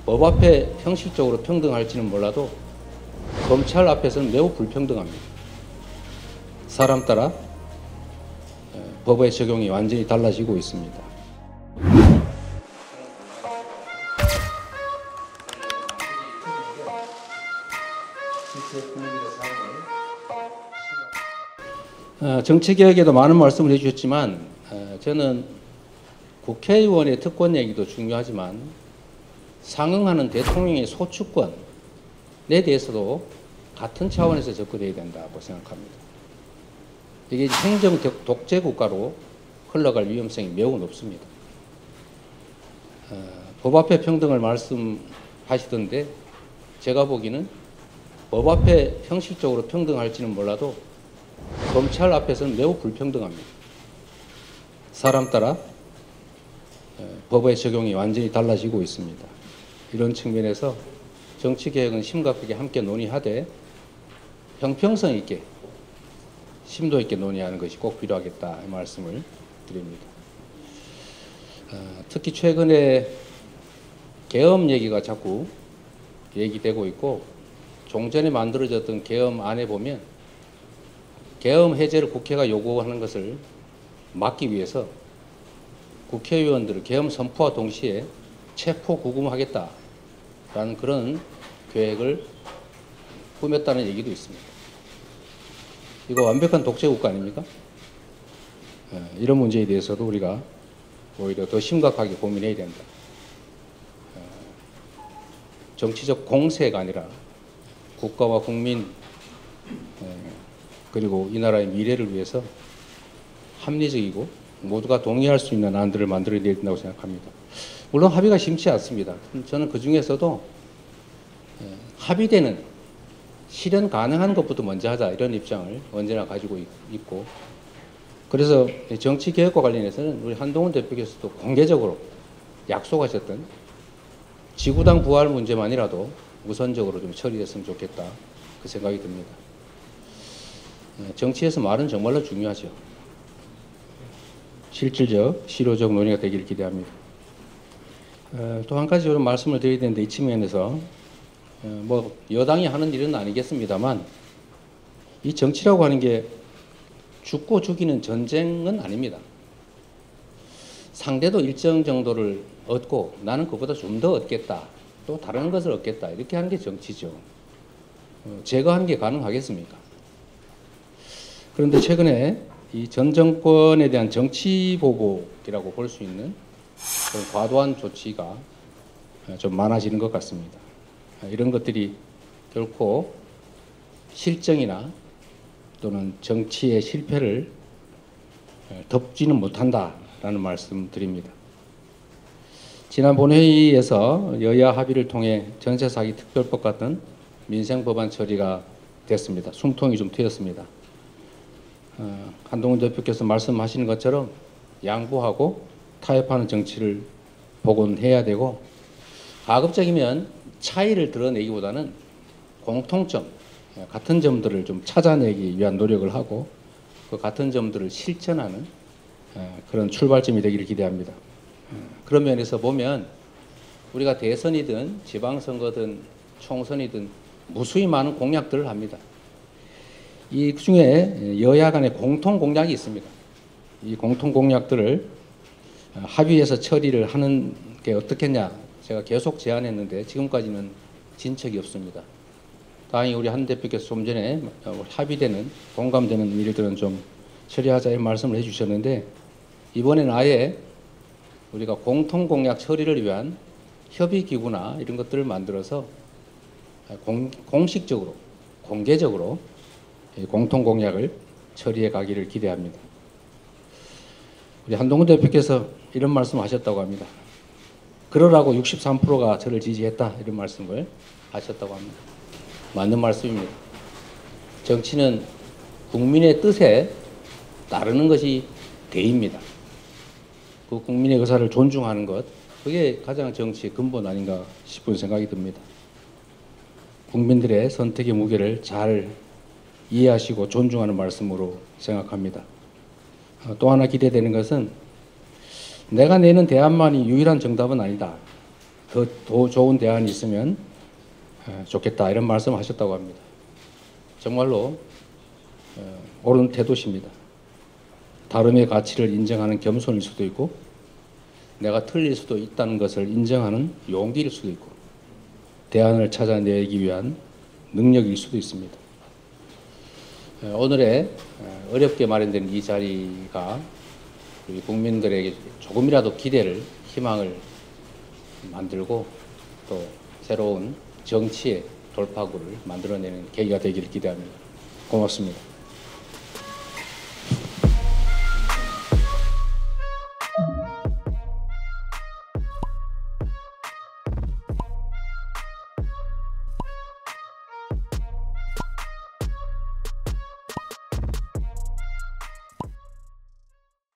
법 앞에 형식적으로 평등할지는 몰라도 검찰 앞에서는 매우 불평등합니다. 사람 따라 법의 적용이 완전히 달라지고 있습니다. 정치개혁에도 많은 말씀을 해주셨지만 저는 국회의원의 특권 얘기도 중요하지만 상응하는 대통령의 소추권에 대해서도 같은 차원에서 접근해야 된다고 생각합니다. 이게 행정 독재 국가로 흘러갈 위험성이 매우 높습니다. 법 앞에 평등을 말씀하시던데 제가 보기에는 법 앞에 형식적으로 평등할지는 몰라도 검찰 앞에서는 매우 불평등합니다. 사람 따라 법의 적용이 완전히 달라지고 있습니다. 이런 측면에서 정치개혁은 심각하게 함께 논의하되 형평성 있게 심도 있게 논의하는 것이 꼭 필요하겠다 이 말씀을 드립니다. 특히 최근에 계엄 얘기가 자꾸 얘기되고 있고 종전에 만들어졌던 계엄안에 보면 계엄 해제를 국회가 요구하는 것을 막기 위해서 국회의원들을 계엄 선포와 동시에 체포 구금하겠다라는 그런 계획을 꾸몄다는 얘기도 있습니다. 이거 완벽한 독재국가 아닙니까? 이런 문제에 대해서도 우리가 오히려 더 심각하게 고민해야 된다. 정치적 공세가 아니라 국가와 국민 그리고 이 나라의 미래를 위해서 합리적이고 모두가 동의할 수 있는 안들을 만들어야 된다고 생각합니다. 물론 합의가 쉽지 않습니다. 저는 그 중에서도 합의되는 실현 가능한 것부터 먼저 하자 이런 입장을 언제나 가지고 있고 그래서 정치개혁과 관련해서는 우리 한동훈 대표께서도 공개적으로 약속하셨던 지구당 부활 문제만이라도 우선적으로 좀 처리됐으면 좋겠다 그 생각이 듭니다. 정치에서 말은 정말로 중요하죠. 실질적, 실효적 논의가 되기를 기대합니다. 또 한 가지 말씀을 드려야 되는데 이 측면에서 뭐 여당이 하는 일은 아니겠습니다만 이 정치라고 하는 게 죽고 죽이는 전쟁은 아닙니다. 상대도 일정 정도를 얻고 나는 그보다 좀 더 얻겠다. 또 다른 것을 얻겠다. 이렇게 하는 게 정치죠. 제거하는 게 가능하겠습니까? 그런데 최근에 이 전 정권에 대한 정치 보복이라고 볼 수 있는 그런 과도한 조치가 좀 많아지는 것 같습니다. 이런 것들이 결코 실정이나 또는 정치의 실패를 덮지는 못한다라는 말씀 드립니다. 지난 본회의에서 여야 합의를 통해 전세사기 특별법 같은 민생법안 처리가 됐습니다. 숨통이 좀 트였습니다. 한동훈 대표께서 말씀하시는 것처럼 양보하고 타협하는 정치를 복원해야 되고 가급적이면 차이를 드러내기보다는 공통점, 같은 점들을 좀 찾아내기 위한 노력을 하고 그 같은 점들을 실천하는 그런 출발점이 되기를 기대합니다. 그런 면에서 보면 우리가 대선이든 지방선거든 총선이든 무수히 많은 공약들을 합니다. 이 중에 여야 간의 공통 공약이 있습니다. 이 공통 공약들을 합의해서 처리를 하는 게 어떻겠냐 제가 계속 제안했는데 지금까지는 진척이 없습니다. 다행히 우리 한 대표께서 좀 전에 합의되는 공감되는 일들은 좀 처리하자 이런 말씀을 해주셨는데 이번에는 아예 우리가 공통 공약 처리를 위한 협의기구나 이런 것들을 만들어서 공식적으로 공개적으로 공통 공약을 처리해 가기를 기대합니다. 우리 한동훈 대표께서 이런 말씀하셨다고 합니다. 그러라고 63%가 저를 지지했다 이런 말씀을 하셨다고 합니다. 맞는 말씀입니다. 정치는 국민의 뜻에 따르는 것이 대입니다. 그 국민의 의사를 존중하는 것 그게 가장 정치의 근본 아닌가 싶은 생각이 듭니다. 국민들의 선택의 무게를 잘 이해하시고 존중하는 말씀으로 생각합니다. 또 하나 기대되는 것은 내가 내는 대안만이 유일한 정답은 아니다. 더 좋은 대안이 있으면 좋겠다 이런 말씀하셨다고 합니다. 정말로 옳은 태도십니다. 다름의 가치를 인정하는 겸손일 수도 있고 내가 틀릴 수도 있다는 것을 인정하는 용기일 수도 있고 대안을 찾아내기 위한 능력일 수도 있습니다. 오늘의 어렵게 마련된 이 자리가 우리 국민들에게 조금이라도 기대를, 희망을 만들고 또 새로운 정치의 돌파구를 만들어내는 계기가 되기를 기대합니다. 고맙습니다.